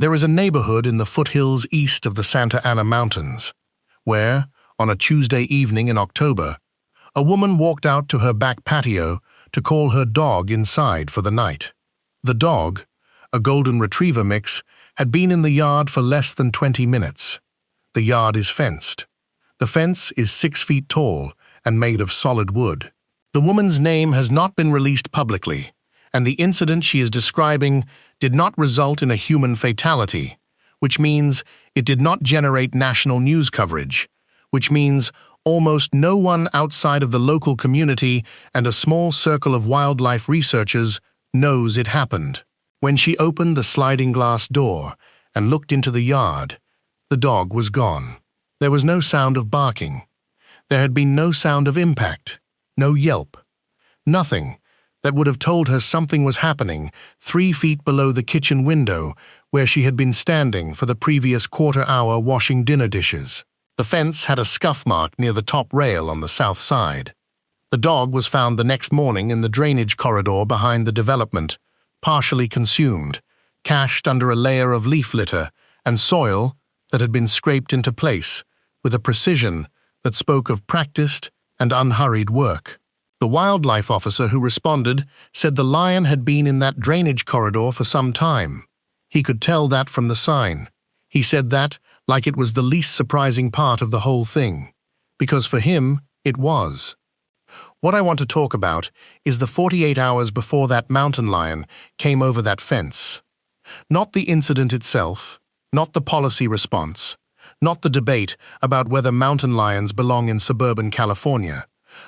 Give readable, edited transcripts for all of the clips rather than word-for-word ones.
There is a neighborhood in the foothills east of the Santa Ana Mountains, where, on a Tuesday evening in October, a woman walked out to her back patio to call her dog inside for the night. The dog, a golden retriever mix, had been in the yard for less than 20 minutes. The yard is fenced. The fence is 6 feet tall and made of solid wood. The woman's name has not been released publicly, and the incident she is describing did not result in a human fatality, which means it did not generate national news coverage, which means almost no one outside of the local community and a small circle of wildlife researchers knows it happened. When she opened the sliding glass door and looked into the yard, the dog was gone. There was no sound of barking. There had been no sound of impact, no yelp, nothing that would have told her something was happening 3 feet below the kitchen window where she had been standing for the previous quarter hour washing dinner dishes. The fence had a scuff mark near the top rail on the south side. The dog was found the next morning in the drainage corridor behind the development, partially consumed, cached under a layer of leaf litter and soil that had been scraped into place with a precision that spoke of practiced and unhurried work. The wildlife officer who responded said the lion had been in that drainage corridor for some time. He could tell that from the sign. He said that like it was the least surprising part of the whole thing, because for him, it was. What I want to talk about is the 48 hours before that mountain lion came over that fence. Not the incident itself, not the policy response, not the debate about whether mountain lions belong in suburban California,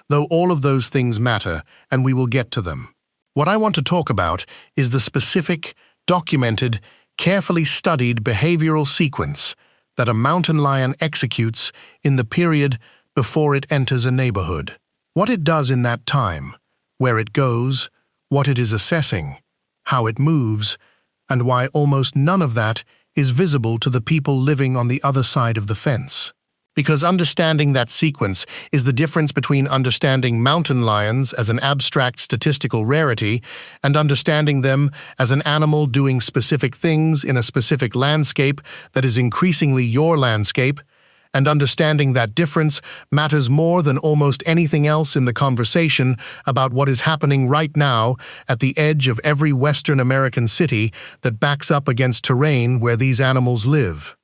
though all of those things matter and we will get to them. What I want to talk about is the specific, documented, carefully studied behavioral sequence that a mountain lion executes in the period before it enters a neighborhood. What it does in that time, where it goes, what it is assessing, how it moves, and why almost none of that is visible to the people living on the other side of the fence. Because understanding that sequence is the difference between understanding mountain lions as an abstract statistical rarity and understanding them as an animal doing specific things in a specific landscape that is increasingly your landscape, and understanding that difference matters more than almost anything else in the conversation about what is happening right now at the edge of every Western American city that backs up against terrain where these animals live.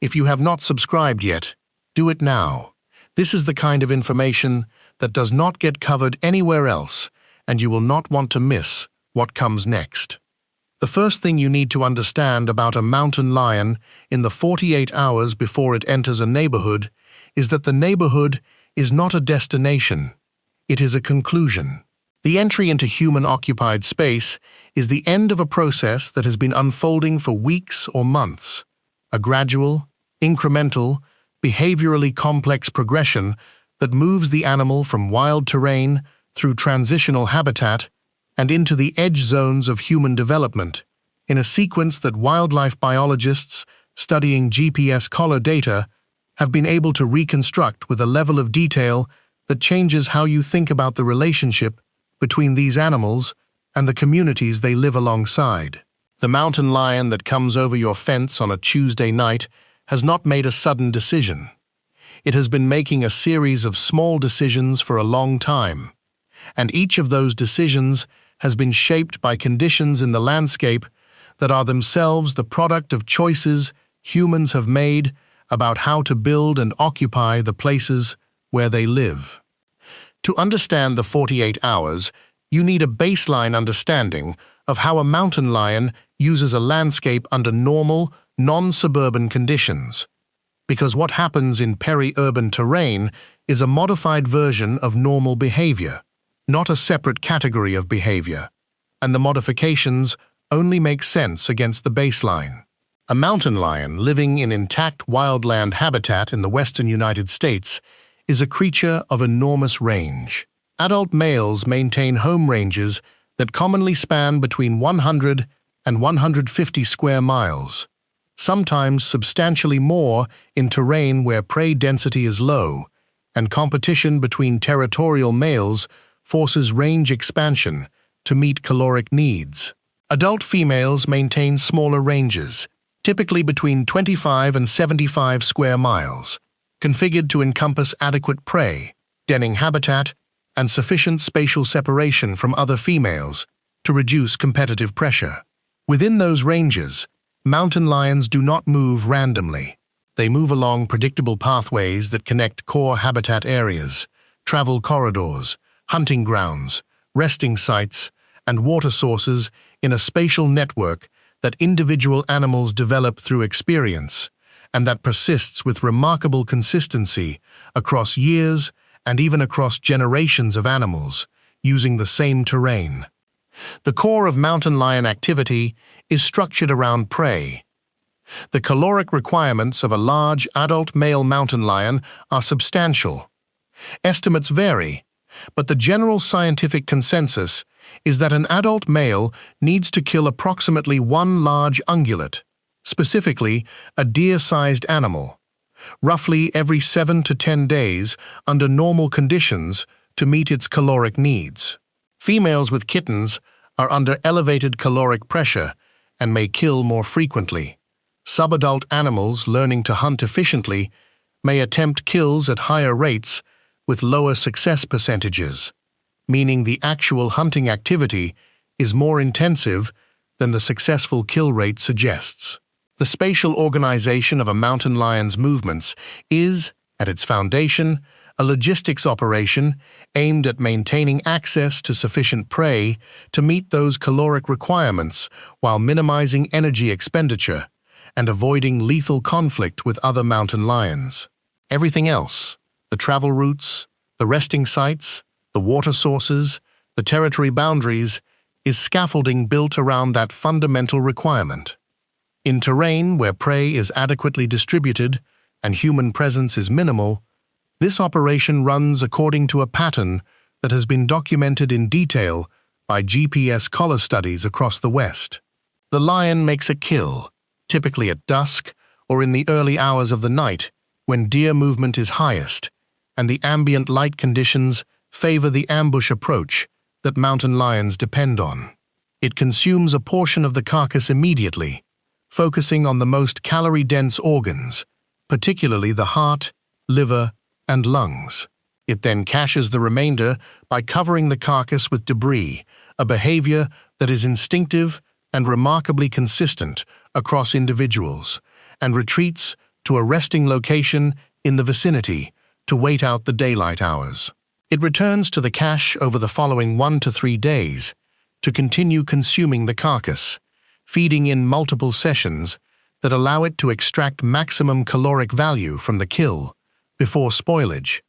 If you have not subscribed yet, do it now. This is the kind of information that does not get covered anywhere else, and you will not want to miss what comes next. The first thing you need to understand about a mountain lion in the 48 hours before it enters a neighborhood is that the neighborhood is not a destination, it is a conclusion. The entry into human-occupied space is the end of a process that has been unfolding for weeks or months, a gradual, incremental, behaviorally complex progression that moves the animal from wild terrain through transitional habitat and into the edge zones of human development, in a sequence that wildlife biologists studying GPS collar data have been able to reconstruct with a level of detail that changes how you think about the relationship between these animals and the communities they live alongside. The mountain lion that comes over your fence on a Tuesday night has not made a sudden decision. It has been making a series of small decisions for a long time, and each of those decisions has been shaped by conditions in the landscape that are themselves the product of choices humans have made about how to build and occupy the places where they live. To understand the 48 hours, you need a baseline understanding of how a mountain lion uses a landscape under normal, non-suburban conditions, because what happens in peri-urban terrain is a modified version of normal behavior, not a separate category of behavior, and the modifications only make sense against the baseline. A mountain lion living in intact wildland habitat in the western United States is a creature of enormous range. Adult males maintain home ranges that commonly span between 100 and 150 square miles, sometimes substantially more in terrain where prey density is low, and competition between territorial males forces range expansion to meet caloric needs. Adult females maintain smaller ranges, typically between 25 and 75 square miles, configured to encompass adequate prey, denning habitat, and sufficient spatial separation from other females to reduce competitive pressure. Within those ranges, mountain lions do not move randomly. They move along predictable pathways that connect core habitat areas, travel corridors, hunting grounds, resting sites, and water sources in a spatial network that individual animals develop through experience and that persists with remarkable consistency across years and even across generations of animals using the same terrain. The core of mountain lion activity is structured around prey. The caloric requirements of a large adult male mountain lion are substantial. Estimates vary, but the general scientific consensus is that an adult male needs to kill approximately one large ungulate, specifically a deer-sized animal, roughly every 7 to 10 days under normal conditions to meet its caloric needs. Females with kittens are under elevated caloric pressure and may kill more frequently. Subadult animals learning to hunt efficiently may attempt kills at higher rates with lower success percentages, meaning the actual hunting activity is more intensive than the successful kill rate suggests. The spatial organization of a mountain lion's movements is, at its foundation, a logistics operation aimed at maintaining access to sufficient prey to meet those caloric requirements while minimizing energy expenditure and avoiding lethal conflict with other mountain lions. Everything else, the travel routes, the resting sites, the water sources, the territory boundaries, is scaffolding built around that fundamental requirement. In terrain where prey is adequately distributed and human presence is minimal, this operation runs according to a pattern that has been documented in detail by GPS collar studies across the West. The lion makes a kill, typically at dusk or in the early hours of the night, when deer movement is highest, and the ambient light conditions favor the ambush approach that mountain lions depend on. It consumes a portion of the carcass immediately, focusing on the most calorie-dense organs, particularly the heart, liver, and lungs. It then caches the remainder by covering the carcass with debris, a behavior that is instinctive and remarkably consistent across individuals, and retreats to a resting location in the vicinity to wait out the daylight hours. It returns to the cache over the following 1 to 3 days to continue consuming the carcass, feeding in multiple sessions that allow it to extract maximum caloric value from the kill before spoilage,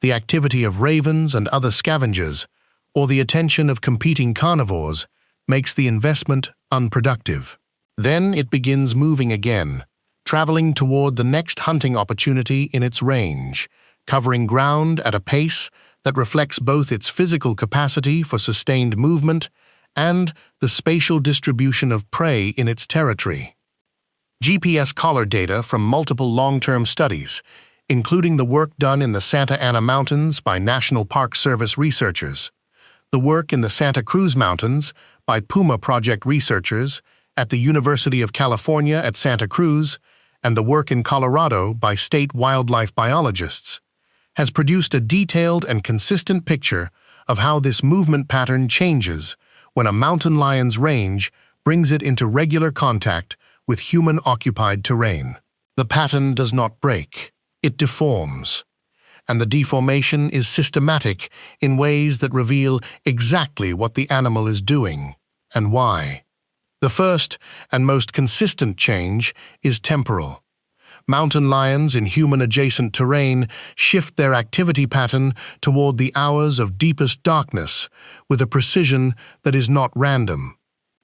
the activity of ravens and other scavengers, or the attention of competing carnivores makes the investment unproductive. Then it begins moving again, traveling toward the next hunting opportunity in its range, covering ground at a pace that reflects both its physical capacity for sustained movement and the spatial distribution of prey in its territory. GPS collar data from multiple long-term studies, including the work done in the Santa Ana Mountains by National Park Service researchers, the work in the Santa Cruz Mountains by Puma Project researchers at the University of California at Santa Cruz, and the work in Colorado by state wildlife biologists, has produced a detailed and consistent picture of how this movement pattern changes when a mountain lion's range brings it into regular contact with human-occupied terrain. The pattern does not break, it deforms, and the deformation is systematic in ways that reveal exactly what the animal is doing and why. The first and most consistent change is temporal. Mountain lions in human-adjacent terrain shift their activity pattern toward the hours of deepest darkness with a precision that is not random.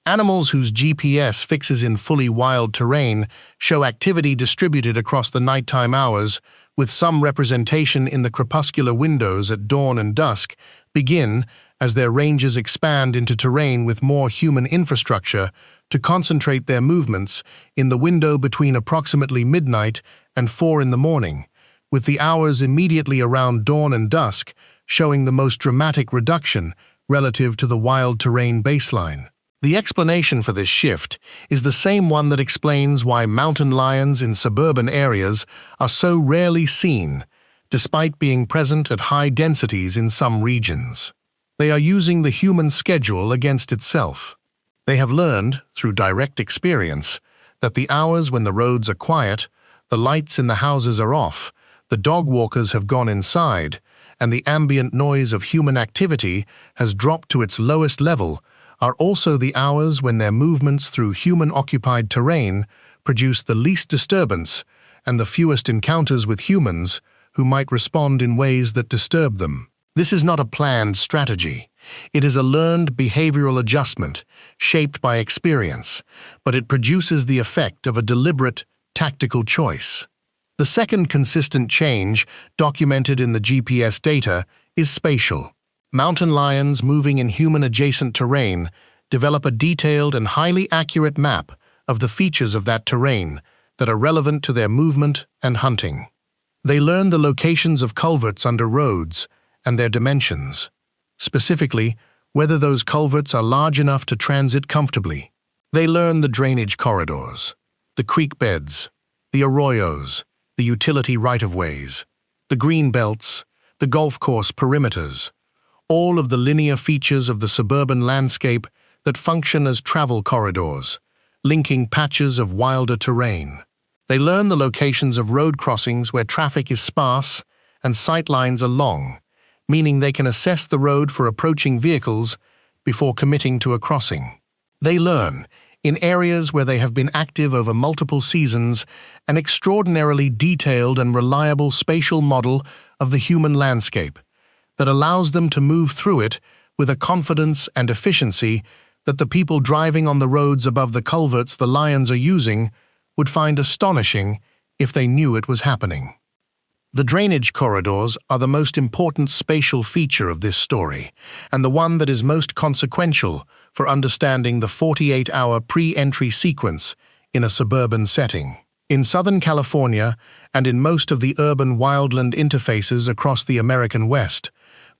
Animals whose GPS fixes in fully wild terrain show activity distributed across the nighttime hours, with some representation in the crepuscular windows at dawn and dusk, begin, as their ranges expand into terrain with more human infrastructure, to concentrate their movements in the window between approximately midnight and 4 in the morning, with the hours immediately around dawn and dusk showing the most dramatic reduction relative to the wild terrain baseline. The explanation for this shift is the same one that explains why mountain lions in suburban areas are so rarely seen, despite being present at high densities in some regions. They are using the human schedule against itself. They have learned, through direct experience, that the hours when the roads are quiet, the lights in the houses are off, the dog walkers have gone inside, and the ambient noise of human activity has dropped to its lowest level, are also the hours when their movements through human-occupied terrain produce the least disturbance and the fewest encounters with humans who might respond in ways that disturb them. This is not a planned strategy. It is a learned behavioral adjustment, shaped by experience, but it produces the effect of a deliberate, tactical choice. The second consistent change documented in the GPS data is spatial. Mountain lions moving in human-adjacent terrain develop a detailed and highly accurate map of the features of that terrain that are relevant to their movement and hunting. They learn the locations of culverts under roads and their dimensions, specifically whether those culverts are large enough to transit comfortably. They learn the drainage corridors, the creek beds, the arroyos, the utility right-of-ways, the green belts, the golf course perimeters, all of the linear features of the suburban landscape that function as travel corridors, linking patches of wilder terrain. They learn the locations of road crossings where traffic is sparse and sight lines are long, meaning they can assess the road for approaching vehicles before committing to a crossing. They learn, in areas where they have been active over multiple seasons, an extraordinarily detailed and reliable spatial model of the human landscape that allows them to move through it with a confidence and efficiency that the people driving on the roads above the culverts the lions are using would find astonishing if they knew it was happening. The drainage corridors are the most important spatial feature of this story, and the one that is most consequential for understanding the 48-hour pre-entry sequence in a suburban setting. In Southern California and in most of the urban wildland interfaces across the American West,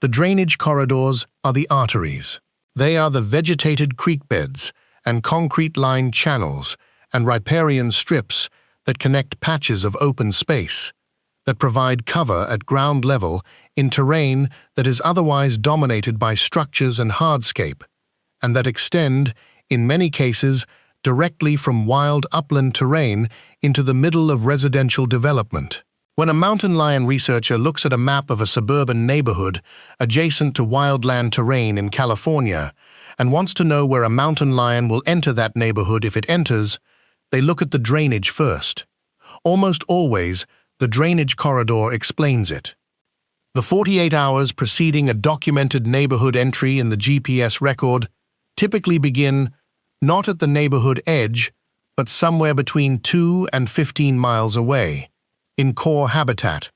the drainage corridors are the arteries. They are the vegetated creek beds and concrete-lined channels and riparian strips that connect patches of open space, that provide cover at ground level in terrain that is otherwise dominated by structures and hardscape, and that extend, in many cases, directly from wild upland terrain into the middle of residential development. When a mountain lion researcher looks at a map of a suburban neighborhood adjacent to wildland terrain in California and wants to know where a mountain lion will enter that neighborhood if it enters, they look at the drainage first. Almost always, the drainage corridor explains it. The 48 hours preceding a documented neighborhood entry in the GPS record typically begin not at the neighborhood edge, but somewhere between 2 and 15 miles away, in core habitat,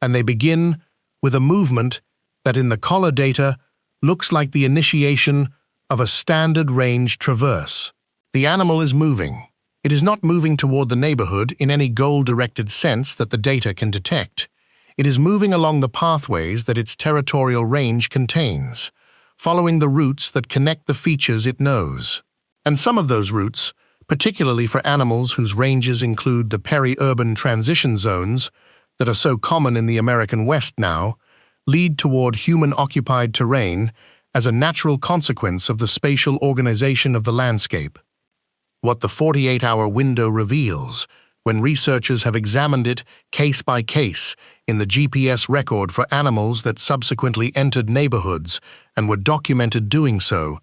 and they begin with a movement that in the collar data looks like the initiation of a standard range traverse. The animal is moving. It is not moving toward the neighborhood in any goal-directed sense that the data can detect. It is moving along the pathways that its territorial range contains, following the routes that connect the features it knows. And some of those routes, particularly for animals whose ranges include the peri-urban transition zones that are so common in the American West now, lead toward human-occupied terrain as a natural consequence of the spatial organization of the landscape. What the 48-hour window reveals, when researchers have examined it case by case in the GPS record for animals that subsequently entered neighborhoods and were documented doing so,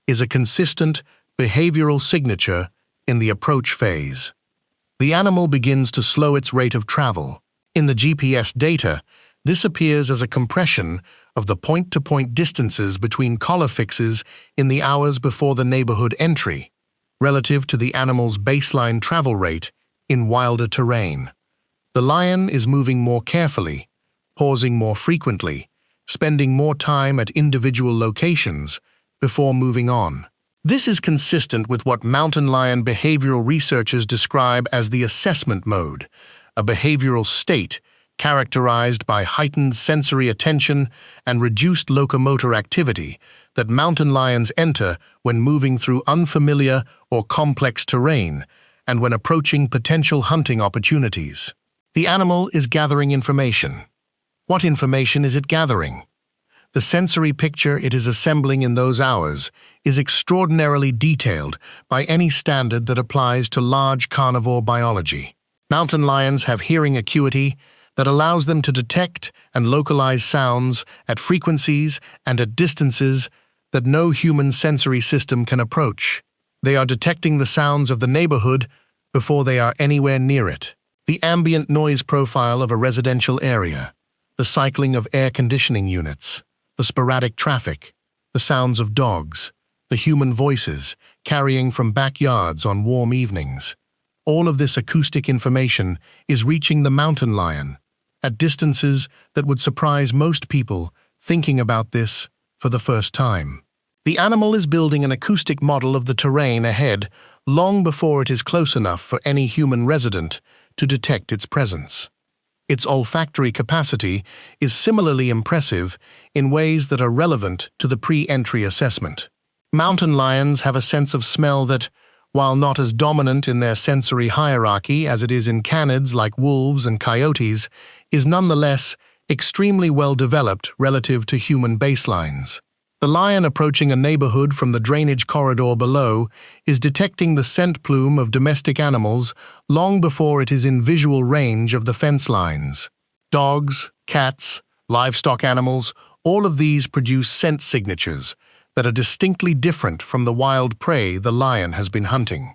is a consistent behavioral signature in the approach phase. The animal begins to slow its rate of travel. In the GPS data, this appears as a compression of the point-to-point distances between collar fixes in the hours before the neighborhood entry, relative to the animal's baseline travel rate in wilder terrain. The lion is moving more carefully, pausing more frequently, spending more time at individual locations before moving on. This is consistent with what mountain lion behavioral researchers describe as the assessment mode, a behavioral state characterized by heightened sensory attention and reduced locomotor activity that mountain lions enter when moving through unfamiliar or complex terrain and when approaching potential hunting opportunities. The animal is gathering information. What information is it gathering? The sensory picture it is assembling in those hours is extraordinarily detailed by any standard that applies to large carnivore biology. Mountain lions have hearing acuity that allows them to detect and localize sounds at frequencies and at distances that no human sensory system can approach. They are detecting the sounds of the neighborhood before they are anywhere near it. The ambient noise profile of a residential area, the cycling of air conditioning units, the sporadic traffic, the sounds of dogs, the human voices carrying from backyards on warm evenings. All of this acoustic information is reaching the mountain lion at distances that would surprise most people thinking about this for the first time. The animal is building an acoustic model of the terrain ahead long before it is close enough for any human resident to detect its presence. Its olfactory capacity is similarly impressive in ways that are relevant to the pre-entry assessment. Mountain lions have a sense of smell that, while not as dominant in their sensory hierarchy as it is in canids like wolves and coyotes, is nonetheless extremely well developed relative to human baselines. The lion approaching a neighborhood from the drainage corridor below is detecting the scent plume of domestic animals long before it is in visual range of the fence lines. Dogs, cats, livestock animals, all of these produce scent signatures that are distinctly different from the wild prey the lion has been hunting,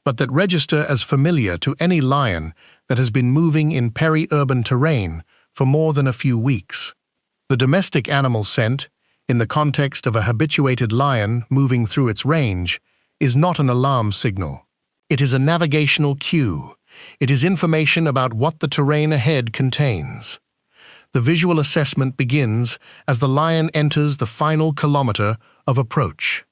but that register as familiar to any lion that has been moving in peri-urban terrain for more than a few weeks. The domestic animal scent, in the context of a habituated lion moving through its range, is not an alarm signal. It is a navigational cue. It is information about what the terrain ahead contains. The visual assessment begins as the lion enters the final kilometer of approach.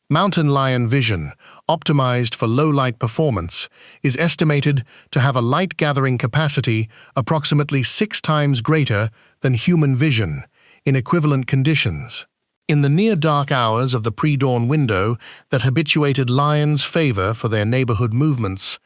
Mountain lion vision, optimized for low-light performance, is estimated to have a light-gathering capacity approximately 6 times greater than human vision in equivalent conditions. In the near-dark hours of the pre-dawn window that habituated lions favor for their neighborhood movements,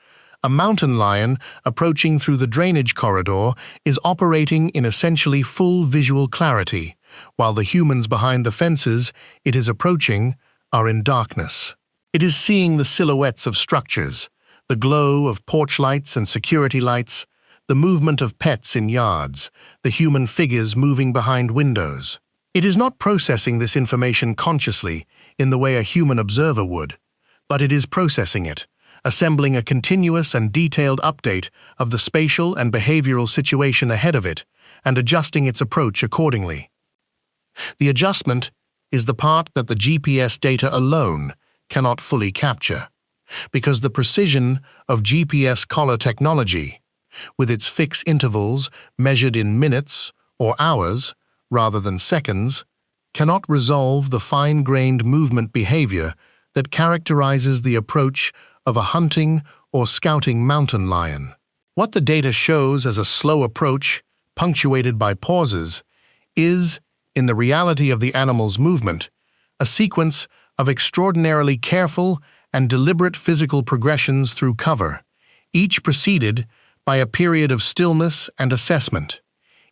a mountain lion approaching through the drainage corridor is operating in essentially full visual clarity, while the humans behind the fences it is approaching are in darkness. It is seeing the silhouettes of structures, the glow of porch lights and security lights, the movement of pets in yards, the human figures moving behind windows. It is not processing this information consciously in the way a human observer would, but it is processing it, assembling a continuous and detailed update of the spatial and behavioral situation ahead of it, and adjusting its approach accordingly. The adjustment is the part that the GPS data alone cannot fully capture, because the precision of GPS collar technology, with its fixed intervals measured in minutes or hours rather than seconds, cannot resolve the fine-grained movement behavior that characterizes the approach of a hunting or scouting mountain lion. What the data shows as a slow approach, punctuated by pauses, is, in the reality of the animal's movement, a sequence of extraordinarily careful and deliberate physical progressions through cover, each preceded by a period of stillness and assessment,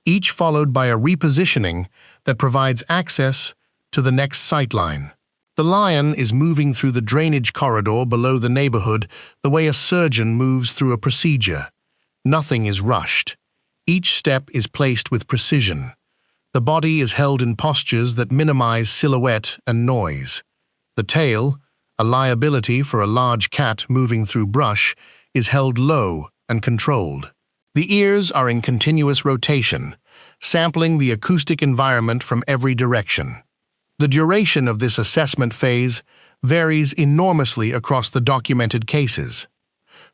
each followed by a repositioning that provides access to the next sightline. The lion is moving through the drainage corridor below the neighborhood the way a surgeon moves through a procedure. Nothing is rushed. Each step is placed with precision. The body is held in postures that minimize silhouette and noise. The tail, a liability for a large cat moving through brush, is held low and controlled. The ears are in continuous rotation, sampling the acoustic environment from every direction. The duration of this assessment phase varies enormously across the documented cases.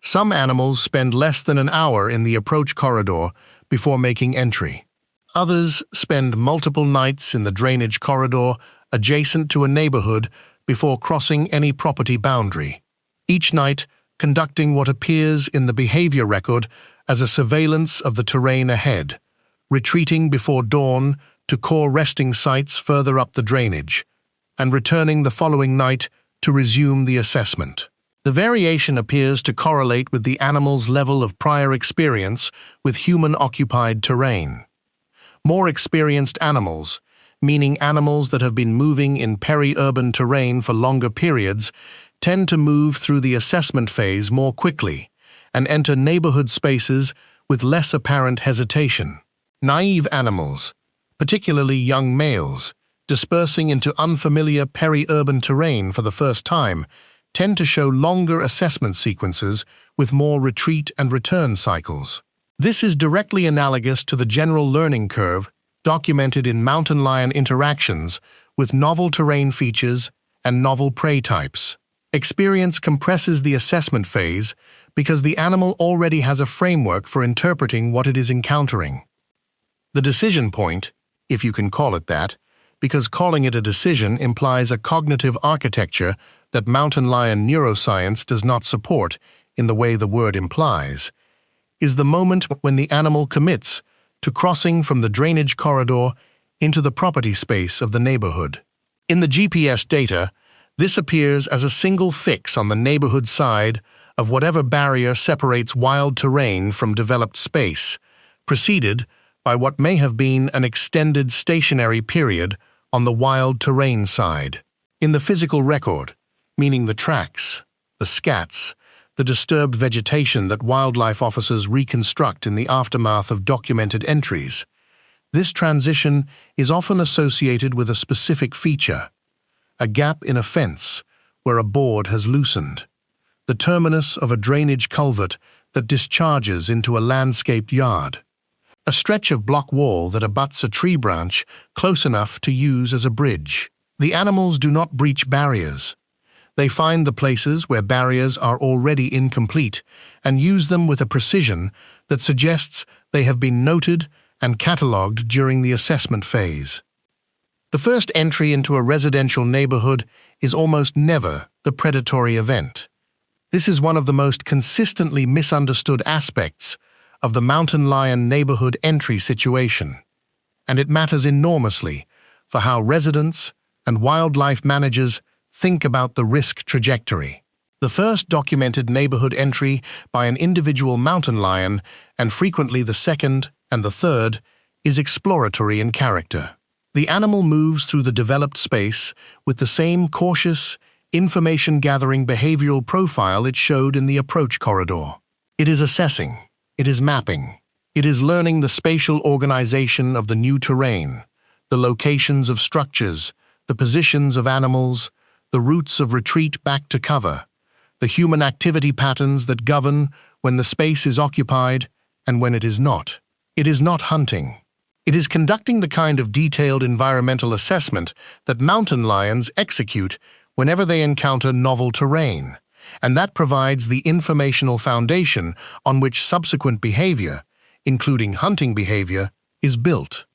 Some animals spend less than an hour in the approach corridor before making entry. Others spend multiple nights in the drainage corridor adjacent to a neighborhood before crossing any property boundary, each night conducting what appears in the behavior record as a surveillance of the terrain ahead, retreating before dawn to core resting sites further up the drainage, and returning the following night to resume the assessment. The variation appears to correlate with the animal's level of prior experience with human-occupied terrain. More experienced animals, meaning animals that have been moving in peri-urban terrain for longer periods, tend to move through the assessment phase more quickly and enter neighborhood spaces with less apparent hesitation. Naive animals, particularly young males, dispersing into unfamiliar peri-urban terrain for the first time, tend to show longer assessment sequences with more retreat and return cycles. This is directly analogous to the general learning curve documented in mountain lion interactions with novel terrain features and novel prey types. Experience compresses the assessment phase because the animal already has a framework for interpreting what it is encountering. The decision point, if you can call it that, because calling it a decision implies a cognitive architecture that mountain lion neuroscience does not support in the way the word implies, is the moment when the animal commits to crossing from the drainage corridor into the property space of the neighborhood. In the GPS data, this appears as a single fix on the neighborhood side of whatever barrier separates wild terrain from developed space, preceded by what may have been an extended stationary period on the wild terrain side. In the physical record, meaning the tracks, the scats, the disturbed vegetation that wildlife officers reconstruct in the aftermath of documented entries, this transition is often associated with a specific feature: a gap in a fence where a board has loosened, the terminus of a drainage culvert that discharges into a landscaped yard, a stretch of block wall that abuts a tree branch close enough to use as a bridge. The animals do not breach barriers. They find the places where barriers are already incomplete and use them with a precision that suggests they have been noted and catalogued during the assessment phase. The first entry into a residential neighborhood is almost never the predatory event. This is one of the most consistently misunderstood aspects of the mountain lion neighborhood entry situation, and it matters enormously for how residents and wildlife managers think about the risk trajectory. The first documented neighborhood entry by an individual mountain lion, and frequently the second and the third, is exploratory in character. The animal moves through the developed space with the same cautious, information-gathering behavioral profile it showed in the approach corridor. It is assessing, it is mapping, it is learning the spatial organization of the new terrain, the locations of structures, the positions of animals, the routes of retreat back to cover, the human activity patterns that govern when the space is occupied and when it is not. It is not hunting. It is conducting the kind of detailed environmental assessment that mountain lions execute whenever they encounter novel terrain, and that provides the informational foundation on which subsequent behavior, including hunting behavior, is built.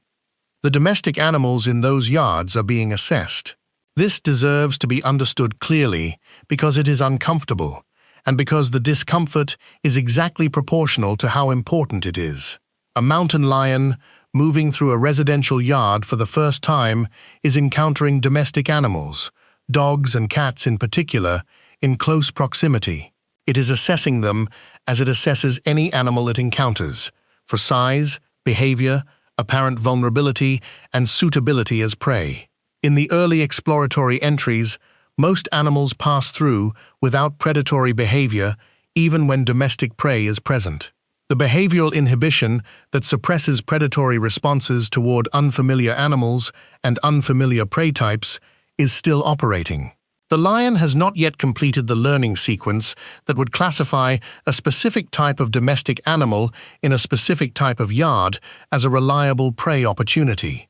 The domestic animals in those yards are being assessed. This deserves to be understood clearly because it is uncomfortable, and because the discomfort is exactly proportional to how important it is. A mountain lion moving through a residential yard for the first time is encountering domestic animals, dogs and cats in particular, in close proximity. It is assessing them as it assesses any animal it encounters, for size, behavior, apparent vulnerability, and suitability as prey. In the early exploratory entries, most animals pass through without predatory behavior even when domestic prey is present. The behavioral inhibition that suppresses predatory responses toward unfamiliar animals and unfamiliar prey types is still operating. The lion has not yet completed the learning sequence that would classify a specific type of domestic animal in a specific type of yard as a reliable prey opportunity.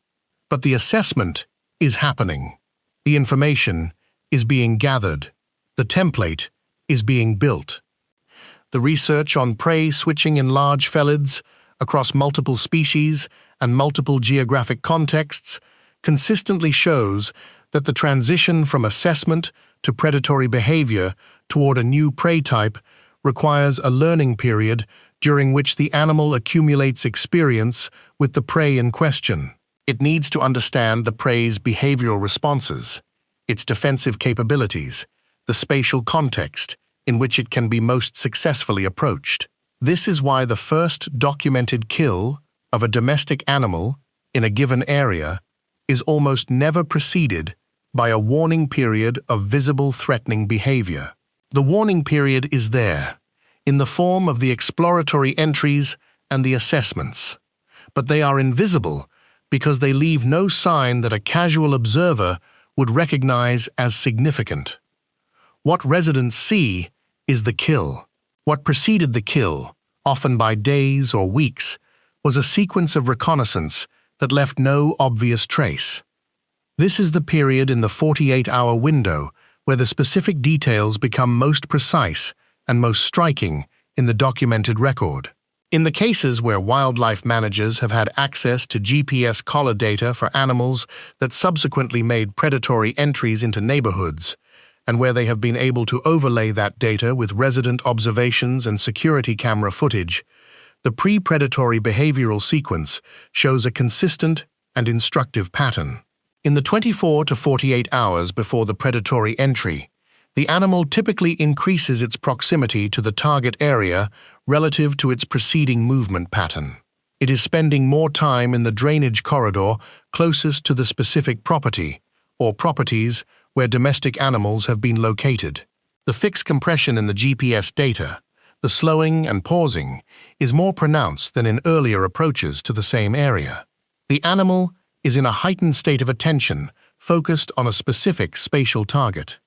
But the assessment is happening. The information is being gathered. The template is being built. The research on prey switching in large felids across multiple species and multiple geographic contexts consistently shows that the transition from assessment to predatory behavior toward a new prey type requires a learning period during which the animal accumulates experience with the prey in question. It needs to understand the prey's behavioral responses, its defensive capabilities, the spatial context in which it can be most successfully approached. This is why the first documented kill of a domestic animal in a given area is almost never preceded by a warning period of visible threatening behavior. The warning period is there, in the form of the exploratory entries and the assessments, but they are invisible because they leave no sign that a casual observer would recognize as significant. What residents see is the kill. What preceded the kill, often by days or weeks, was a sequence of reconnaissance that left no obvious trace. This is the period in the 48-hour window where the specific details become most precise and most striking in the documented record. In the cases where wildlife managers have had access to GPS collar data for animals that subsequently made predatory entries into neighborhoods, and where they have been able to overlay that data with resident observations and security camera footage, the pre-predatory behavioral sequence shows a consistent and instructive pattern. In the 24 to 48 hours before the predatory entry, the animal typically increases its proximity to the target area relative to its preceding movement pattern. It is spending more time in the drainage corridor closest to the specific property, or properties where domestic animals have been located. The fixed compression in the GPS data, the slowing and pausing, is more pronounced than in earlier approaches to the same area. The animal is in a heightened state of attention, focused on a specific spatial target.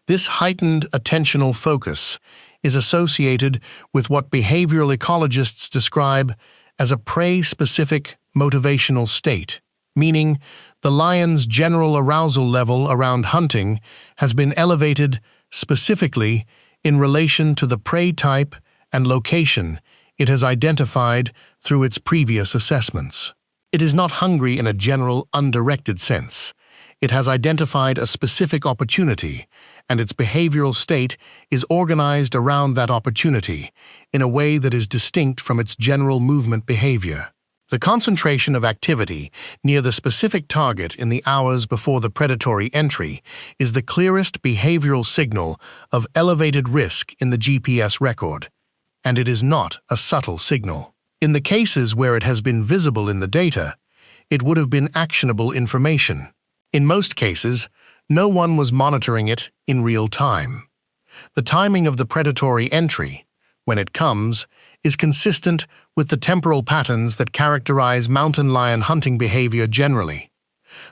This heightened attentional focus is associated with what behavioral ecologists describe as a prey-specific motivational state, meaning the lion's general arousal level around hunting has been elevated specifically in relation to the prey type and location it has identified through its previous assessments. It is not hungry in a general, undirected sense. It has identified a specific opportunity, and its behavioral state is organized around that opportunity in a way that is distinct from its general movement behavior. The concentration of activity near the specific target in the hours before the predatory entry is the clearest behavioral signal of elevated risk in the GPS record, and it is not a subtle signal. In the cases where it has been visible in the data, it would have been actionable information. In most cases, no one was monitoring it in real time. The timing of the predatory entry, when it comes, is consistent with the temporal patterns that characterize mountain lion hunting behavior generally.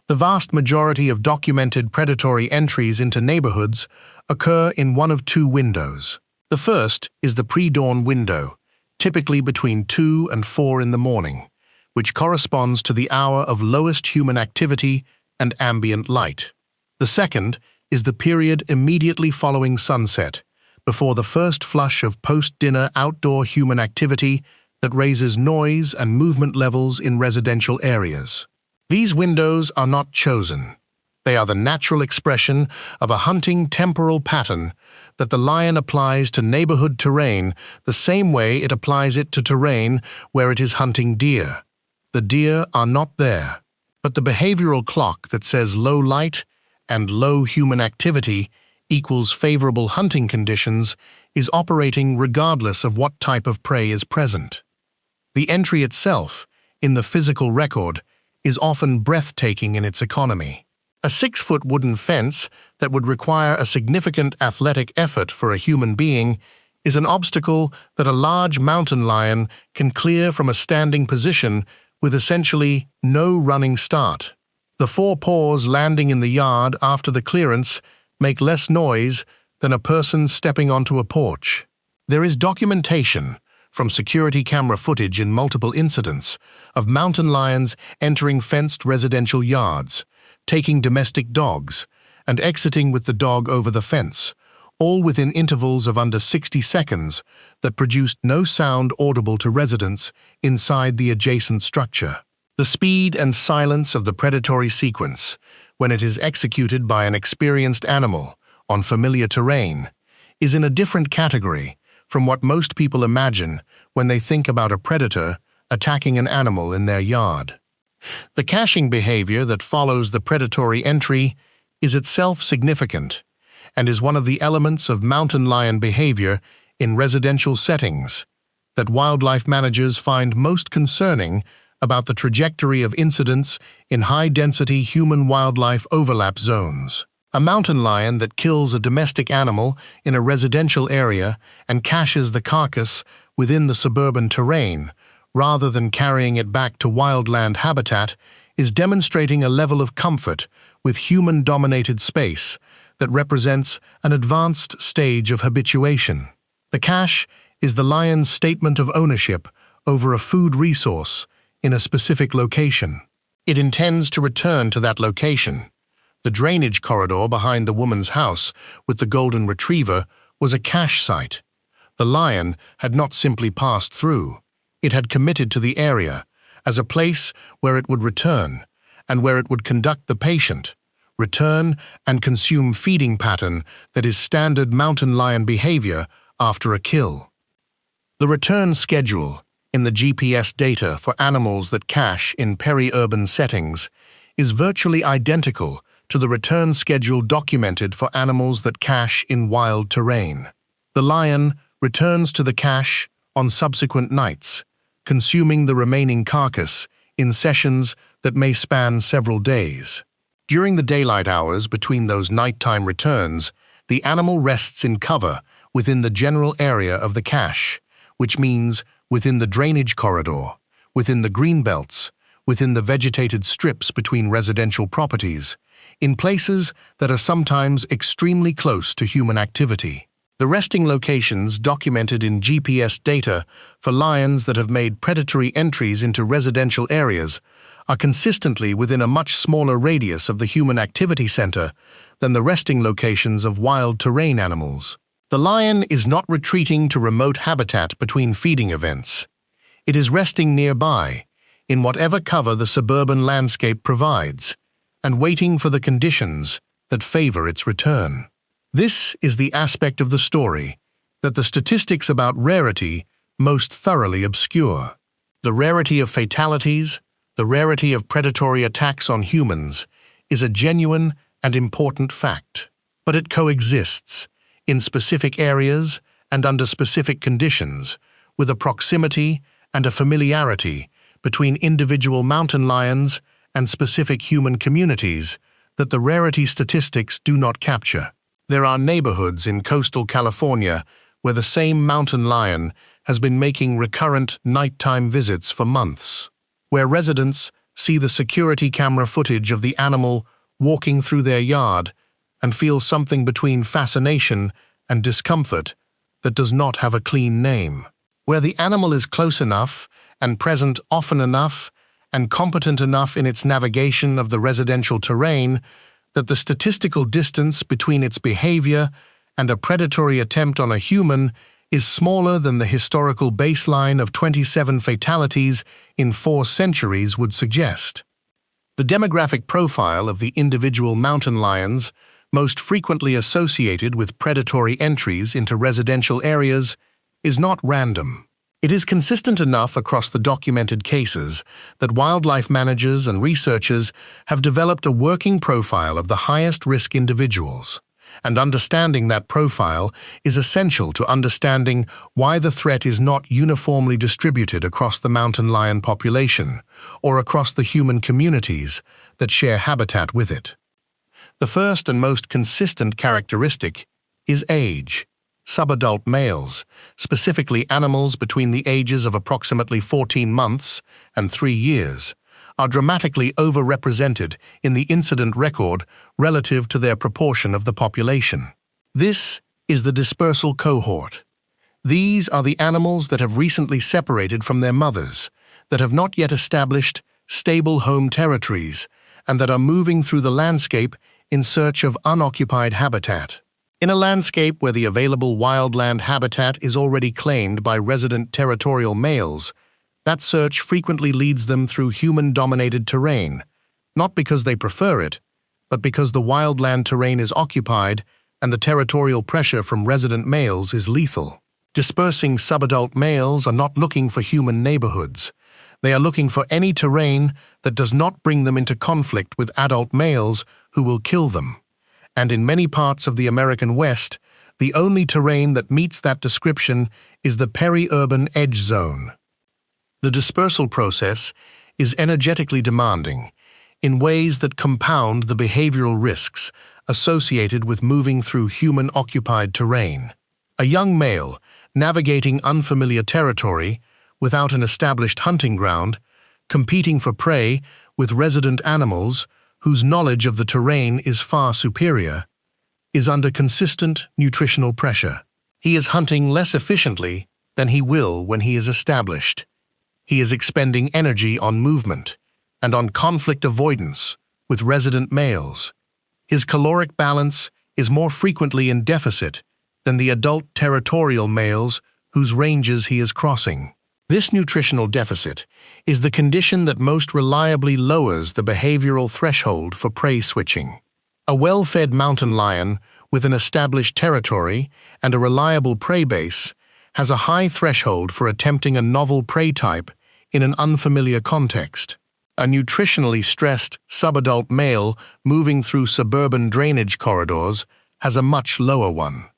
The vast majority of documented predatory entries into neighborhoods occur in one of two windows. The first is the pre-dawn window, typically between 2 and 4 in the morning, which corresponds to the hour of lowest human activity and ambient light. The second is the period immediately following sunset, before the first flush of post-dinner outdoor human activity that raises noise and movement levels in residential areas. These windows are not chosen. They are the natural expression of a hunting temporal pattern that the lion applies to neighborhood terrain the same way it applies it to terrain where it is hunting deer. The deer are not there, but the behavioral clock that says low light and low human activity equals favorable hunting conditions is operating regardless of what type of prey is present. The entry itself, in the physical record, is often breathtaking in its economy. A 6-foot wooden fence that would require a significant athletic effort for a human being is an obstacle that a large mountain lion can clear from a standing position with essentially no running start. The 4 paws landing in the yard after the clearance make less noise than a person stepping onto a porch. There is documentation from security camera footage in multiple incidents of mountain lions entering fenced residential yards, taking domestic dogs, and exiting with the dog over the fence, all within intervals of under 60 seconds that produced no sound audible to residents inside the adjacent structure. The speed and silence of the predatory sequence, when it is executed by an experienced animal on familiar terrain, is in a different category from what most people imagine when they think about a predator attacking an animal in their yard. The caching behavior that follows the predatory entry is itself significant and is one of the elements of mountain lion behavior in residential settings that wildlife managers find most concerning about the trajectory of incidents in high-density human-wildlife overlap zones. A mountain lion that kills a domestic animal in a residential area and caches the carcass within the suburban terrain, rather than carrying it back to wildland habitat, is demonstrating a level of comfort with human-dominated space that represents an advanced stage of habituation. The cache is the lion's statement of ownership over a food resource in a specific location. It intends to return to that location. The drainage corridor behind the woman's house with the golden retriever was a cache site. The lion had not simply passed through. It had committed to the area as a place where it would return and where it would conduct the patient, return and consume feeding pattern that is standard mountain lion behavior after a kill. The return schedule in the GPS data for animals that cache in peri-urban settings is virtually identical to the return schedule documented for animals that cache in wild terrain. The lion returns to the cache on subsequent nights, consuming the remaining carcass in sessions that may span several days. During the daylight hours between those nighttime returns, the animal rests in cover within the general area of the cache, which means within the drainage corridor, within the green belts, within the vegetated strips between residential properties, in places that are sometimes extremely close to human activity. The resting locations documented in GPS data for lions that have made predatory entries into residential areas are consistently within a much smaller radius of the human activity center than the resting locations of wild terrain animals. The lion is not retreating to remote habitat between feeding events. It is resting nearby, in whatever cover the suburban landscape provides, and waiting for the conditions that favor its return. This is the aspect of the story that the statistics about rarity most thoroughly obscure. The rarity of fatalities, the rarity of predatory attacks on humans, is a genuine and important fact, but it coexists in specific areas and under specific conditions, with a proximity and a familiarity between individual mountain lions and specific human communities that the rarity statistics do not capture. There are neighborhoods in coastal California where the same mountain lion has been making recurrent nighttime visits for months, where residents see the security camera footage of the animal walking through their yard and feel something between fascination and discomfort that does not have a clean name, where the animal is close enough and present often enough and competent enough in its navigation of the residential terrain that the statistical distance between its behavior and a predatory attempt on a human is smaller than the historical baseline of 27 fatalities in 4 centuries would suggest. The demographic profile of the individual mountain lions most frequently associated with predatory entries into residential areas is not random. It is consistent enough across the documented cases that wildlife managers and researchers have developed a working profile of the highest-risk individuals, and understanding that profile is essential to understanding why the threat is not uniformly distributed across the mountain lion population or across the human communities that share habitat with it. The first and most consistent characteristic is age. Subadult males, specifically animals between the ages of approximately 14 months and 3 years, are dramatically overrepresented in the incident record relative to their proportion of the population. This is the dispersal cohort. These are the animals that have recently separated from their mothers, that have not yet established stable home territories, and that are moving through the landscape in search of unoccupied habitat. In a landscape where the available wildland habitat is already claimed by resident territorial males, that search frequently leads them through human-dominated terrain, not because they prefer it, but because the wildland terrain is occupied and the territorial pressure from resident males is lethal. Dispersing subadult males are not looking for human neighborhoods. They are looking for any terrain that does not bring them into conflict with adult males who will kill them. And in many parts of the American West, the only terrain that meets that description is the peri-urban edge zone. The dispersal process is energetically demanding in ways that compound the behavioral risks associated with moving through human-occupied terrain. A young male navigating unfamiliar territory without an established hunting ground, competing for prey with resident animals whose knowledge of the terrain is far superior, is under consistent nutritional pressure. He is hunting less efficiently than he will when he is established. He is expending energy on movement and on conflict avoidance with resident males. His caloric balance is more frequently in deficit than the adult territorial males whose ranges he is crossing. This nutritional deficit is the condition that most reliably lowers the behavioral threshold for prey switching. A well-fed mountain lion with an established territory and a reliable prey base has a high threshold for attempting a novel prey type in an unfamiliar context. A nutritionally stressed subadult male moving through suburban drainage corridors has a much lower one.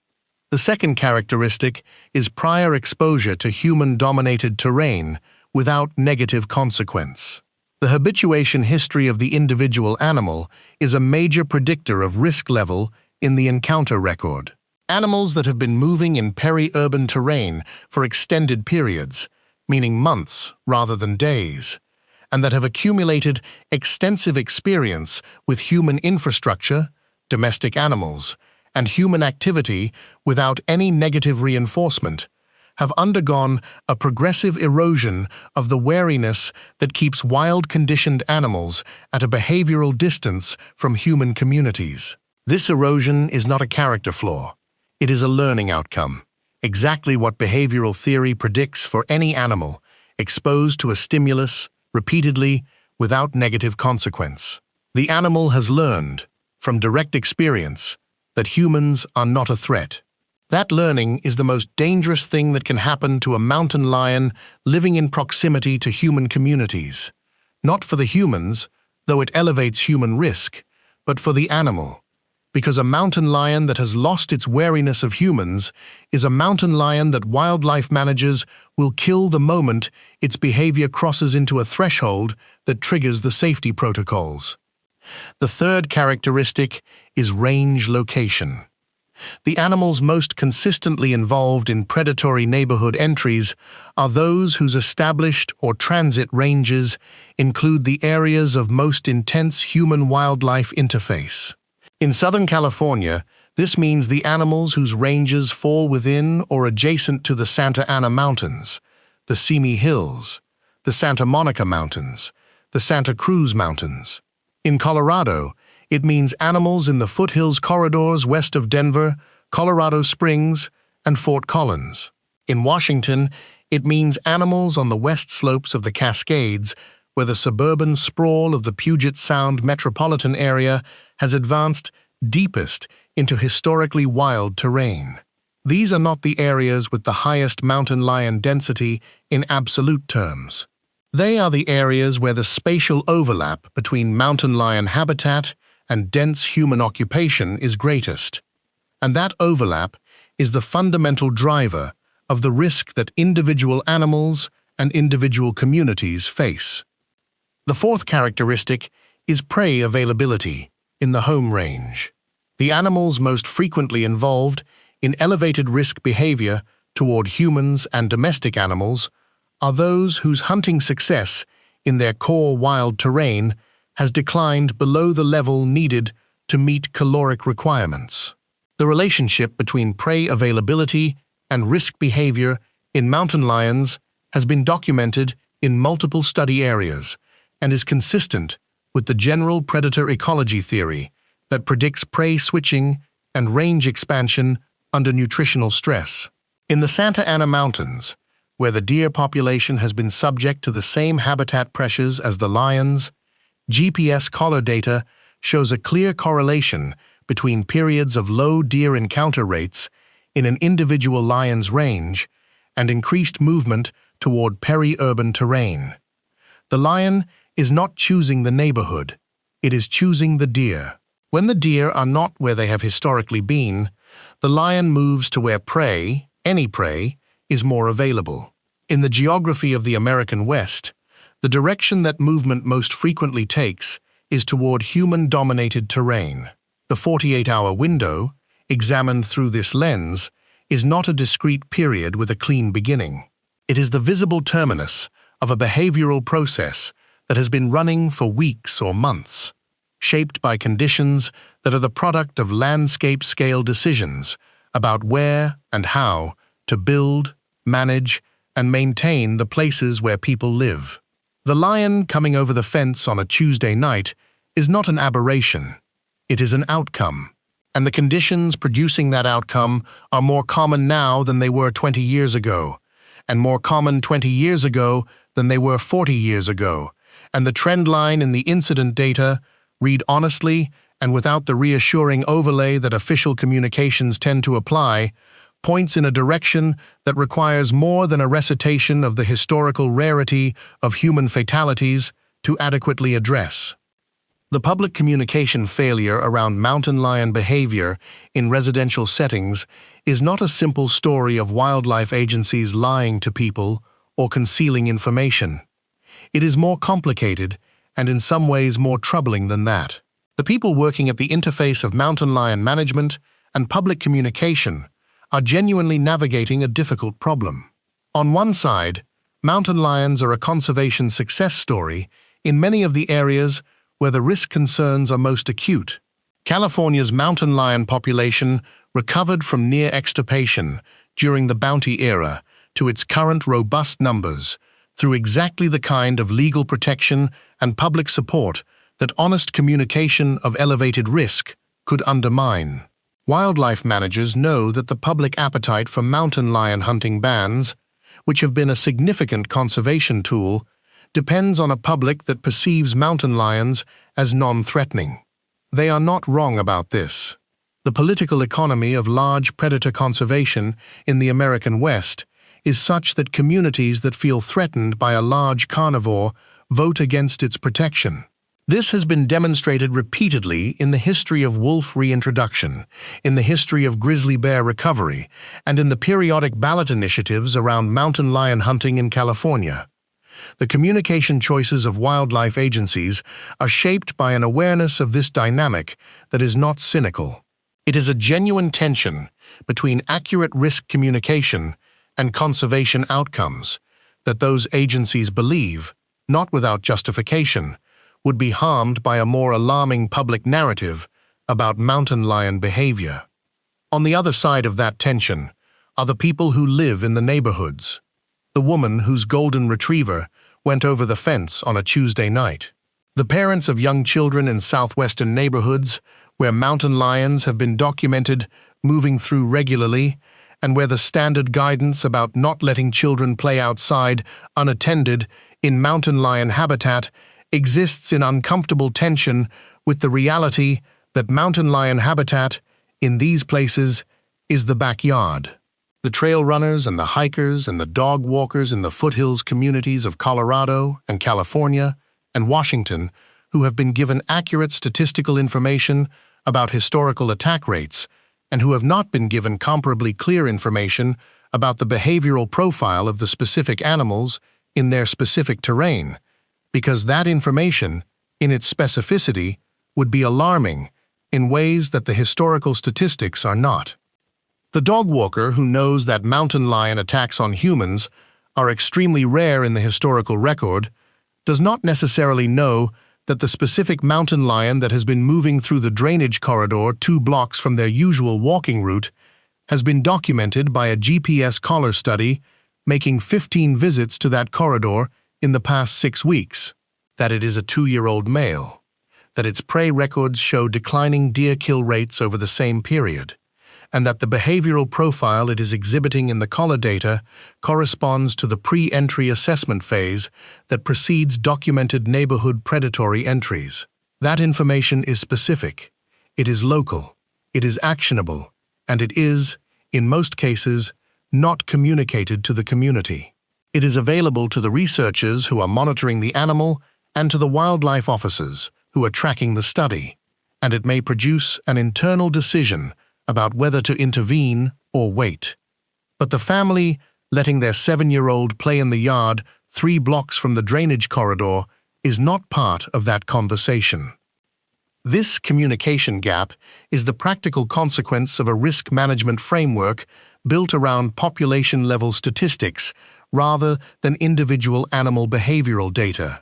The second characteristic is prior exposure to human-dominated terrain without negative consequence. The habituation history of the individual animal is a major predictor of risk level in the encounter record. Animals that have been moving in peri-urban terrain for extended periods, meaning months rather than days, and that have accumulated extensive experience with human infrastructure, domestic animals, and human activity without any negative reinforcement, have undergone a progressive erosion of the wariness that keeps wild-conditioned animals at a behavioral distance from human communities. This erosion is not a character flaw. It is a learning outcome, exactly what behavioral theory predicts for any animal exposed to a stimulus repeatedly without negative consequence. The animal has learned, from direct experience, that humans are not a threat. That learning is the most dangerous thing that can happen to a mountain lion living in proximity to human communities. Not for the humans, though it elevates human risk, but for the animal. Because a mountain lion that has lost its wariness of humans is a mountain lion that wildlife managers will kill the moment its behavior crosses into a threshold that triggers the safety protocols. The third characteristic is range location. The animals most consistently involved in predatory neighborhood entries are those whose established or transit ranges include the areas of most intense human-wildlife interface. In Southern California, this means the animals whose ranges fall within or adjacent to the Santa Ana Mountains, the Simi Hills, the Santa Monica Mountains, the Santa Cruz Mountains. In Colorado, it means animals in the foothills corridors west of Denver, Colorado Springs, and Fort Collins. In Washington, it means animals on the west slopes of the Cascades, where the suburban sprawl of the Puget Sound metropolitan area has advanced deepest into historically wild terrain. These are not the areas with the highest mountain lion density in absolute terms. They are the areas where the spatial overlap between mountain lion habitat and dense human occupation is greatest. And that overlap is the fundamental driver of the risk that individual animals and individual communities face. The fourth characteristic is prey availability in the home range. The animals most frequently involved in elevated risk behavior toward humans and domestic animals are those whose hunting success in their core wild terrain has declined below the level needed to meet caloric requirements. The relationship between prey availability and risk behavior in mountain lions has been documented in multiple study areas and is consistent with the general predator ecology theory that predicts prey switching and range expansion under nutritional stress. In the Santa Ana Mountains, where the deer population has been subject to the same habitat pressures as the lions, GPS collar data shows a clear correlation between periods of low deer encounter rates in an individual lion's range and increased movement toward peri-urban terrain. The lion is not choosing the neighborhood, it is choosing the deer. When the deer are not where they have historically been, the lion moves to where prey, any prey, is more available. In the geography of the American West, the direction that movement most frequently takes is toward human-dominated terrain. The 48-hour window, examined through this lens, is not a discrete period with a clean beginning. It is the visible terminus of a behavioral process that has been running for weeks or months, shaped by conditions that are the product of landscape-scale decisions about where and how to build, manage, and maintain the places where people live. The lion coming over the fence on a Tuesday night is not an aberration. It is an outcome, and the conditions producing that outcome are more common now than they were 20 years ago, and more common 20 years ago than they were 40 years ago, and the trend line in the incident data, read honestly and without the reassuring overlay that official communications tend to apply, points in a direction that requires more than a recitation of the historical rarity of human fatalities to adequately address. The public communication failure around mountain lion behavior in residential settings is not a simple story of wildlife agencies lying to people or concealing information. It is more complicated and in some ways more troubling than that. The people working at the interface of mountain lion management and public communication are genuinely navigating a difficult problem. On one side, mountain lions are a conservation success story in many of the areas where the risk concerns are most acute. California's mountain lion population recovered from near extirpation during the bounty era to its current robust numbers through exactly the kind of legal protection and public support that honest communication of elevated risk could undermine. Wildlife managers know that the public appetite for mountain lion hunting bans, which have been a significant conservation tool, depends on a public that perceives mountain lions as non-threatening. They are not wrong about this. The political economy of large predator conservation in the American West is such that communities that feel threatened by a large carnivore vote against its protection. This has been demonstrated repeatedly in the history of wolf reintroduction, in the history of grizzly bear recovery, and in the periodic ballot initiatives around mountain lion hunting in California. The communication choices of wildlife agencies are shaped by an awareness of this dynamic that is not cynical. It is a genuine tension between accurate risk communication and conservation outcomes that those agencies believe, not without justification, would be harmed by a more alarming public narrative about mountain lion behavior. On the other side of that tension are the people who live in the neighborhoods. The woman whose golden retriever went over the fence on a Tuesday night. The parents of young children in southwestern neighborhoods where mountain lions have been documented moving through regularly, and where the standard guidance about not letting children play outside unattended in mountain lion habitat exists in uncomfortable tension with the reality that mountain lion habitat in these places is the backyard. The trail runners and the hikers and the dog walkers in the foothills communities of Colorado and California and Washington who have been given accurate statistical information about historical attack rates and who have not been given comparably clear information about the behavioral profile of the specific animals in their specific terrain, because that information, in its specificity, would be alarming in ways that the historical statistics are not. The dog walker who knows that mountain lion attacks on humans are extremely rare in the historical record does not necessarily know that the specific mountain lion that has been moving through the drainage corridor 2 blocks from their usual walking route has been documented by a GPS collar study making 15 visits to that corridor in the past 6 weeks, that it is a 2-year-old male, that its prey records show declining deer kill rates over the same period, and that the behavioral profile it is exhibiting in the collar data corresponds to the pre-entry assessment phase that precedes documented neighborhood predatory entries. That information is specific, it is local, it is actionable, and it is, in most cases, not communicated to the community. It is available to the researchers who are monitoring the animal and to the wildlife officers who are tracking the study, and it may produce an internal decision about whether to intervene or wait. But the family letting their 7-year-old play in the yard 3 blocks from the drainage corridor is not part of that conversation. This communication gap is the practical consequence of a risk management framework built around population-level statistics rather than individual animal behavioral data.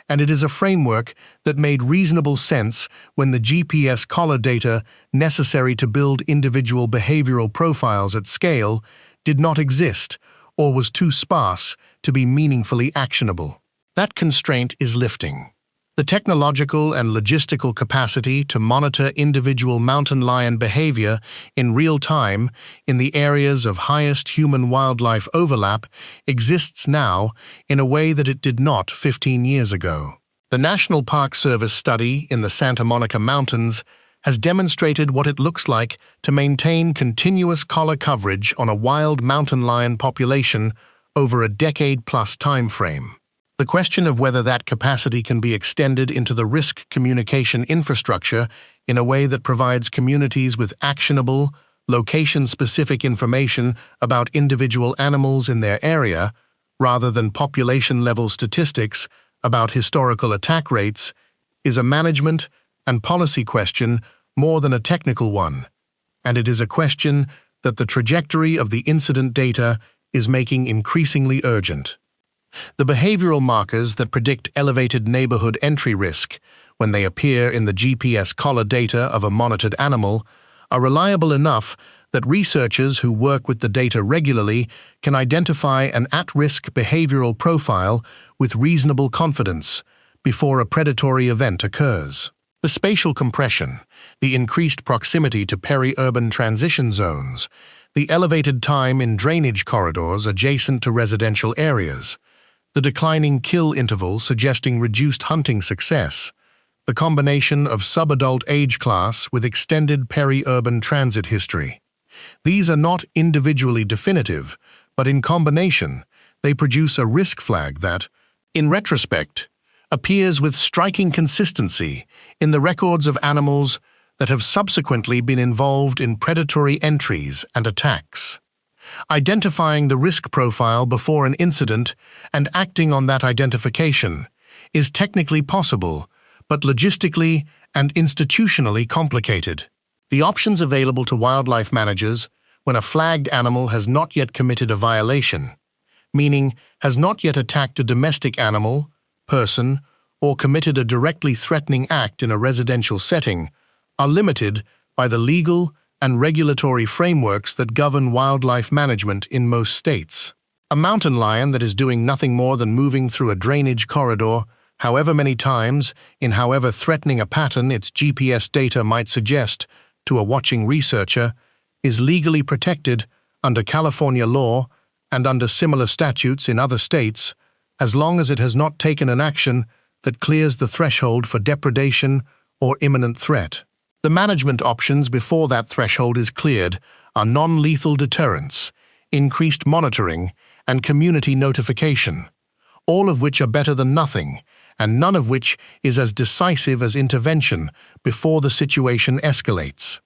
And it is a framework that made reasonable sense when the GPS collar data necessary to build individual behavioral profiles at scale did not exist or was too sparse to be meaningfully actionable. That constraint is lifting. The technological and logistical capacity to monitor individual mountain lion behavior in real time in the areas of highest human-wildlife overlap exists now in a way that it did not 15 years ago. The National Park Service study in the Santa Monica Mountains has demonstrated what it looks like to maintain continuous collar coverage on a wild mountain lion population over a decade-plus time frame. The question of whether that capacity can be extended into the risk communication infrastructure in a way that provides communities with actionable, location-specific information about individual animals in their area, rather than population-level statistics about historical attack rates, is a management and policy question more than a technical one, and it is a question that the trajectory of the incident data is making increasingly urgent. The behavioral markers that predict elevated neighborhood entry risk when they appear in the GPS collar data of a monitored animal are reliable enough that researchers who work with the data regularly can identify an at-risk behavioral profile with reasonable confidence before a predatory event occurs. The spatial compression, the increased proximity to peri-urban transition zones, the elevated time in drainage corridors adjacent to residential areas, the declining kill interval suggesting reduced hunting success, the combination of subadult age class with extended peri-urban transit history. These are not individually definitive, but in combination, they produce a risk flag that, in retrospect, appears with striking consistency in the records of animals that have subsequently been involved in predatory entries and attacks. Identifying the risk profile before an incident and acting on that identification is technically possible, but logistically and institutionally complicated. The options available to wildlife managers when a flagged animal has not yet committed a violation, meaning has not yet attacked a domestic animal, person, or committed a directly threatening act in a residential setting, are limited by the legal and regulatory frameworks that govern wildlife management in most states. A mountain lion that is doing nothing more than moving through a drainage corridor, however many times, in however threatening a pattern its GPS data might suggest to a watching researcher, is legally protected under California law and under similar statutes in other states, as long as it has not taken an action that clears the threshold for depredation or imminent threat. The management options before that threshold is cleared are non-lethal deterrence, increased monitoring, and community notification, all of which are better than nothing, and none of which is as decisive as intervention before the situation escalates.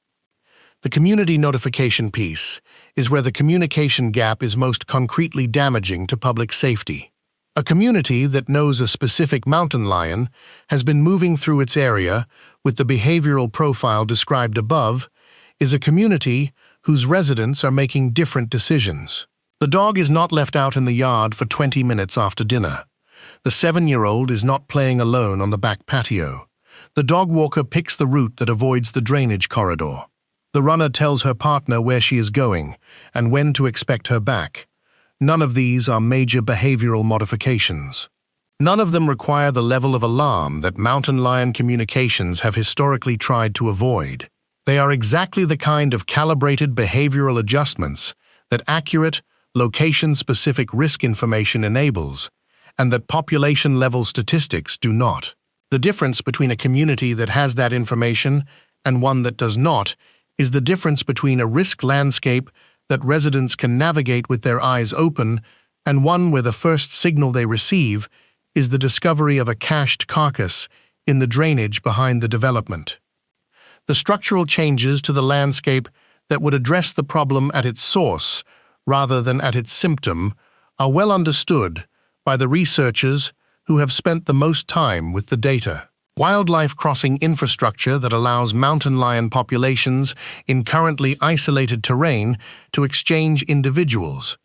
The community notification piece is where the communication gap is most concretely damaging to public safety. A community that knows a specific mountain lion has been moving through its area with the behavioral profile described above is a community whose residents are making different decisions. The dog is not left out in the yard for 20 minutes after dinner. The 7-year-old is not playing alone on the back patio. The dog walker picks the route that avoids the drainage corridor. The runner tells her partner where she is going and when to expect her back. None of these are major behavioral modifications. None of them require the level of alarm that mountain lion communications have historically tried to avoid. They are exactly the kind of calibrated behavioral adjustments that accurate, location-specific risk information enables, and that population-level statistics do not. The difference between a community that has that information and one that does not is the difference between a risk landscape that residents can navigate with their eyes open, and one where the first signal they receive is the discovery of a cached carcass in the drainage behind the development. The structural changes to the landscape that would address the problem at its source, rather than at its symptom, are well understood by the researchers who have spent the most time with the data. Wildlife crossing infrastructure that allows mountain lion populations in currently isolated terrain to exchange individuals,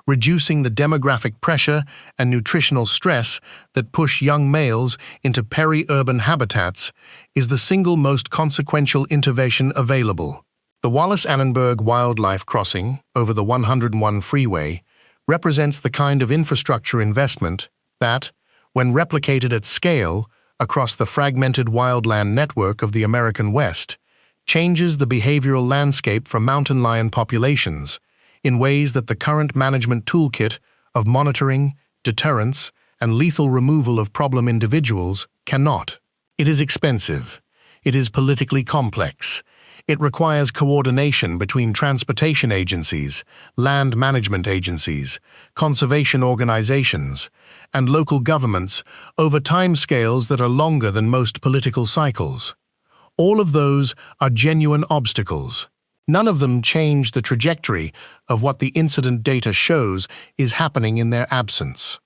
reducing the demographic pressure and nutritional stress that push young males into peri-urban habitats, is the single most consequential intervention available. The Wallace-Annenberg Wildlife Crossing over the 101 freeway represents the kind of infrastructure investment that, when replicated at scale across the fragmented wildland network of the American West, changes the behavioral landscape for mountain lion populations in ways that the current management toolkit of monitoring, deterrence, and lethal removal of problem individuals cannot. It is expensive. It is politically complex. It requires coordination between transportation agencies, land management agencies, conservation organizations, and local governments over timescales that are longer than most political cycles. All of those are genuine obstacles. None of them change the trajectory of what the incident data shows is happening in their absence.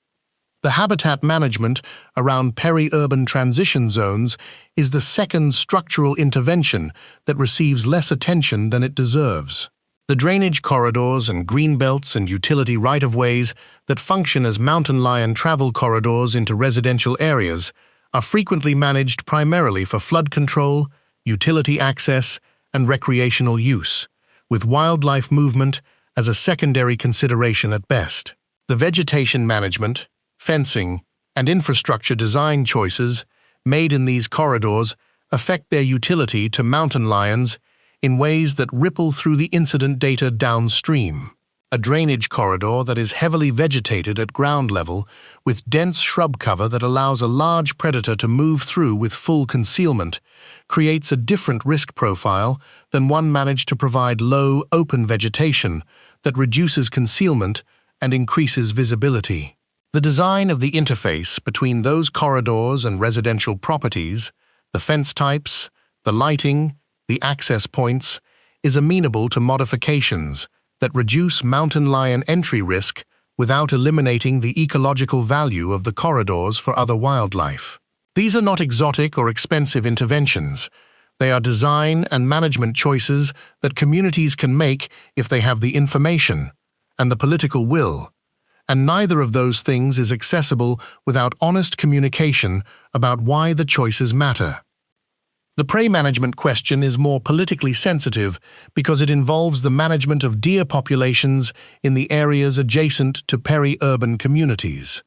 The habitat management around peri-urban transition zones is the second structural intervention that receives less attention than it deserves. The drainage corridors and greenbelts and utility right-of-ways that function as mountain lion travel corridors into residential areas are frequently managed primarily for flood control, utility access, and recreational use, with wildlife movement as a secondary consideration at best. The vegetation management, fencing, and infrastructure design choices made in these corridors affect their utility to mountain lions in ways that ripple through the incident data downstream. A drainage corridor that is heavily vegetated at ground level with dense shrub cover that allows a large predator to move through with full concealment creates a different risk profile than one managed to provide low, open vegetation that reduces concealment and increases visibility. The design of the interface between those corridors and residential properties, the fence types, the lighting, the access points, is amenable to modifications that reduce mountain lion entry risk without eliminating the ecological value of the corridors for other wildlife. These are not exotic or expensive interventions. They are design and management choices that communities can make if they have the information and the political will. And neither of those things is accessible without honest communication about why the choices matter. The prey management question is more politically sensitive because it involves the management of deer populations in the areas adjacent to peri-urban communities.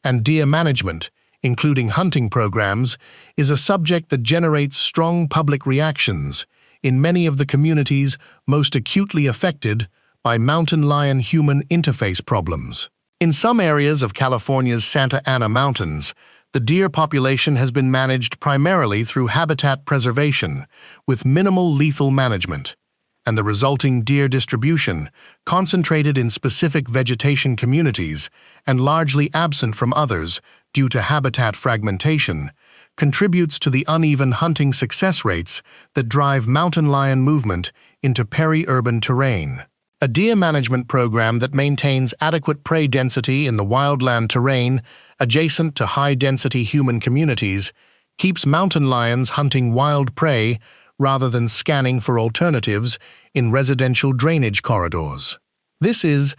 And deer management, including hunting programs, is a subject that generates strong public reactions in many of the communities most acutely affected by mountain lion-human interface problems. In some areas of California's Santa Ana Mountains, the deer population has been managed primarily through habitat preservation, with minimal lethal management, and the resulting deer distribution, concentrated in specific vegetation communities and largely absent from others due to habitat fragmentation, contributes to the uneven hunting success rates that drive mountain lion movement into peri-urban terrain. A deer management program that maintains adequate prey density in the wildland terrain adjacent to high-density human communities keeps mountain lions hunting wild prey rather than scanning for alternatives in residential drainage corridors. This is,